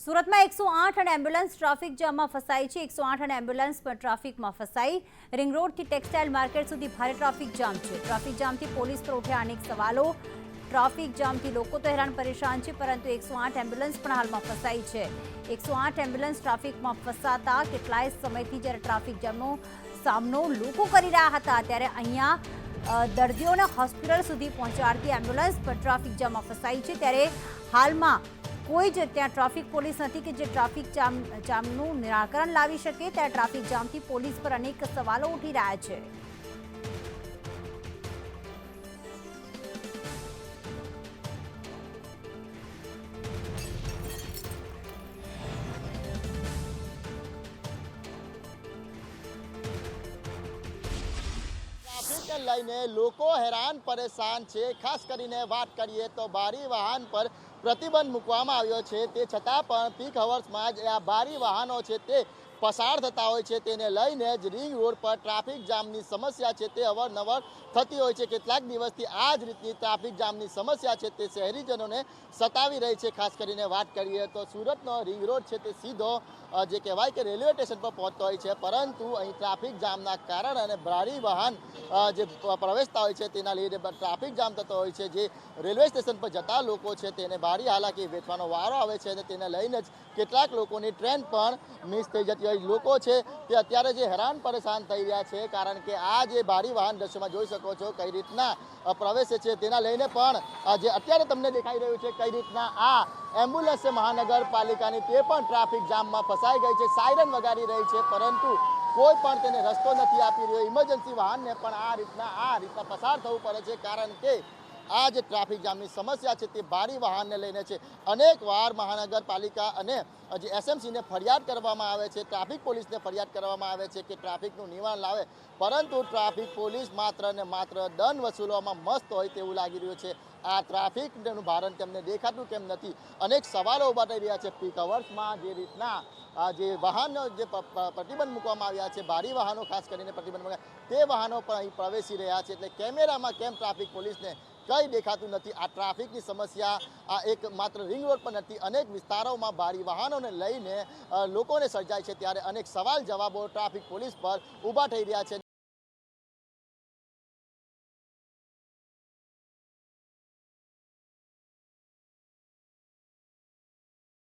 सूरत में 108 અને ambulance traffic જામમાં ફસાઈ છે। 108 અને એમ્બ્યુલન્સ પર ટ્રાફિકમાં ફસાઈ। રિંગ રોડથી ટેક્સટાઇલ માર્કેટ સુધી ભારે ટ્રાફિક જામ છે। ટ્રાફિક જામથી પોલીસ પર ઉઠ્યા અનેક સવાલો। ટ્રાફિક જામથી લોકો તો હેરાન પરેશાન છે, પરંતુ 108 એમ્બ્યુલન્સ પણ હાલમાં ફસાઈ છે। 108 એમ્બ્યુલન્સ ટ્રાફિકમાં ફસાતા કેટલાય સમયથી જ્યારે ટ્રાફિક જામનો સામનો લોકો કરી રહ્યા હતા, ત્યારે અહીંયા દર્દીઓને હોસ્પિટલ સુધી પહોંચાડતી એમ્બ્યુલન્સ પર ટ્રાફિક જામમાં ફસાઈ છે। ત્યારે હાલમાં કોઈ જ ત્યાં ટ્રાફિક પોલીસ નથી કે જે ટ્રાફિક જામનું નિરાકરણ લાવી શકે। ત્યાં ટ્રાફિક જામથી પોલીસ પર અનેક સવાલો ઉઠી રહ્યા છે। ટ્રાફિકને લઈને લોકો હેરાન પરેશાન છે। ખાસ કરીને વાત કરીએ તો ભારે વાહન પર પ્રતિબંધ મૂકવામાં આવ્યો છે, તે છતાં પણ પીક અવર્સમાં જ આ ભારે વાહનો છે તે પસાર થતા હોય છે। તેને લઈને જ રિંગ રોડ પર ટ્રાફિક જામની સમસ્યા છે તે અવારનવાર થતી હોય છે। કેટલાક દિવસથી આ જ રીતની ટ્રાફિક જામની સમસ્યા છે તે શહેરીજનોને સતાવી રહી છે। ખાસ કરીને વાત કરીએ તો સુરતનો રિંગ રોડ છે તે સીધો જે કહેવાય કે રેલવે સ્ટેશન પર પહોંચતો હોય છે, પરંતુ અહીં ટ્રાફિક જામના કારણે અને ભારે વાહન જે પ્રવેશતા હોય છે તેના લીધે ટ્રાફિક જામ થતો હોય છે। જે રેલવે સ્ટેશન પર જતા લોકો છે તેને ભારે હાલાકી વેઠવાનો વારો આવે છે, અને તેને લઈને જ કેટલાક લોકોની ટ્રેન પણ મિસ થઈ જતી હોય। લોકો છે તે અત્યારે જે હેરાન પરેશાન થઈ રહ્યા છે, કારણ કે આ જે ભારે વાહન દ્રશ્યમાં જોઈ શકો છો કઈ રીતના પ્રવેશે છે, તેના લઈને પણ જે અત્યારે તમને દેખાઈ રહ્યું છે કઈ રીતના આ એમ્બ્યુલન્સ છે મહાનગરપાલિકાની તે પણ ટ્રાફિક જામમાં ફસાઈ ગઈ છે। સાયરન વગાડી રહી છે, પરંતુ કોઈ પણ તેને રસ્તો નથી આપી રહ્યો। ઇમરજન્સી વાહનને પણ આ રીતના પસાર થવું પડે છે, કારણ કે આ જે ટ્રાફિક જામની સમસ્યા છે તે ભારે વાહનને લઈને છે। અનેક વાર મહાનગરપાલિકા અને જે એસએમસીને ફરિયાદ કરવામાં આવે છે, ટ્રાફિક પોલીસને ફરિયાદ કરવામાં આવે છે કે ટ્રાફિકનું નિવારણ લાવે, પરંતુ ટ્રાફિક પોલીસ માત્ર ને માત્ર દંડ વસૂલવામાં મસ્ત હોય તેવું લાગી રહ્યું છે। આ ટ્રાફિકનું ભારણ તેમને દેખાતું કેમ નથી? અનેક સવાલો ઉભા થઈ રહ્યા છે। પીક અવર્સમાં જે રીતના જે વાહનો જે પ્રતિબંધ મૂકવામાં આવ્યા છે, ભારે વાહનો ખાસ કરીને પ્રતિબંધ મૂક્યા, તે વાહનો પણ અહીં પ્રવેશી રહ્યા છે, એટલે કેમેરામાં કેમ ટ્રાફિક પોલીસને કંઈ દેખાતું નથી? આ ટ્રાફિકની સમસ્યા આ એક માત્ર રિંગ રોડ પર નથી, અનેક વિસ્તારોમાં ભારે વાહનોને લઈને લોકોને સર્જાય છે, ત્યારે અનેક સવાલ જવાબો ટ્રાફિક પોલીસ પર ઊભા થઈ રહ્યા છે।